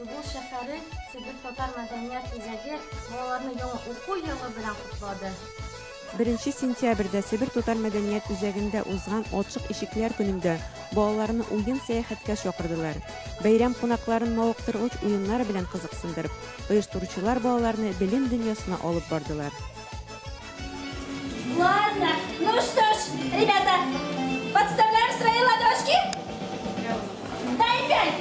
Тубул шәһәре Себер татар мәдәният үзәге балаларны яңа уку елы белән котлады. 1 сентябрьдә Себер татар мәдәният үзәгендә узган ачык ишекләр көнендә балаларны уен сәяхәткә чакырдылар. Бәйрәм кунакларын мавыктыргыч уеннар белән кызыксындырып, оештыручылар балаларны билим дөньясына алып бардылар. Ладно, ну что ж, ребята, подставляем свои ладошки. Дай 5.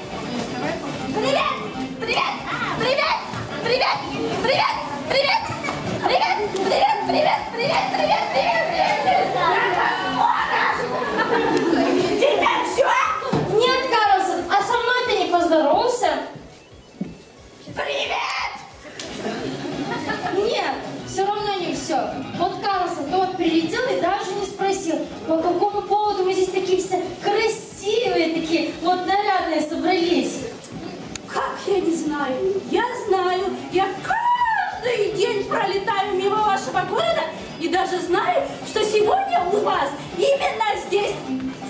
Привет! Привет! Привет! Привет! Привет! Привет! Привет! Привет! Привет! Привет! Привет! Привет! Тебя все? Нет, Карлсон, а со мной ты не поздоровался? Привет! Нет, все равно не все. Вот Карлсон, ты вот прилетел и даже не спросил, по какому поводу мы здесь такие все красивые, такие вот нарядные собрались. Как я не знаю? Я знаю. Я каждый день пролетаю мимо вашего города и даже знаю, что сегодня у вас именно здесь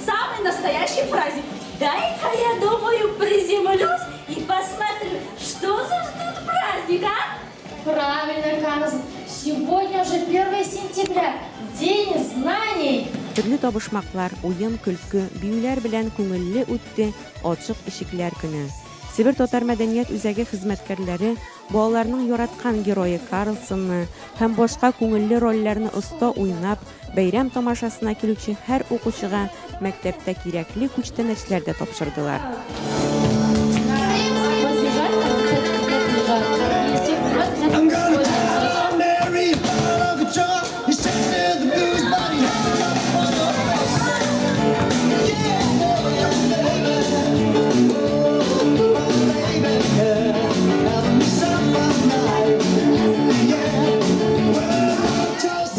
самый настоящий праздник. Дай-ка, я думаю, приземлюсь и посмотрю, что за тут праздник, а? Правильно, Карлсон. Сегодня уже 1 сентября, День знаний. Төрле табышмаклар, уен, көлке, биюләр белән күңелле үтте ачык ишекләр көне. Себер татар мәдәният үзәге хезмәткәрләре балаларның яраткан герое Карлсонны һәм башка күңелле рольләрне оста уйнап, бәйрәм тамашасына килүче һәр укучыга мәктәптә кирәкле күчтәнәчләр дә тапшырдылар.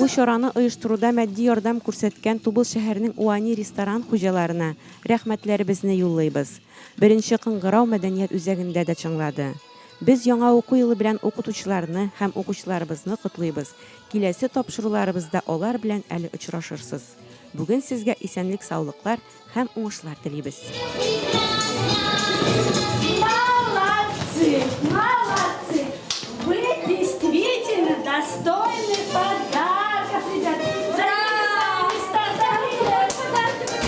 Бу чараны оештыруда матди ярдәм күрсәткән Тубыл шәһәренең Уани ресторан хуҗаларына рәхмәтләребезне юллыйбыз. 1 кыңгырау мәдәният үзәгендә дә чыңлады. Без яңа уку елы белән укытучыларны һәм укучыларыбызны котлыйбыз. Киләсе тапшыруларыбызда алар белән әле очрашырсыз. Бүген сезгә исәнлек, саулыклар һәм уңышлар телибез. Молодцы! Молодцы! Вы действительно достойны подарков, ребята! Займите места, займите подарки!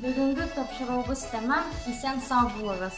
Бүгенге тапшыруыбыз тәмам, исән сау булыгыз.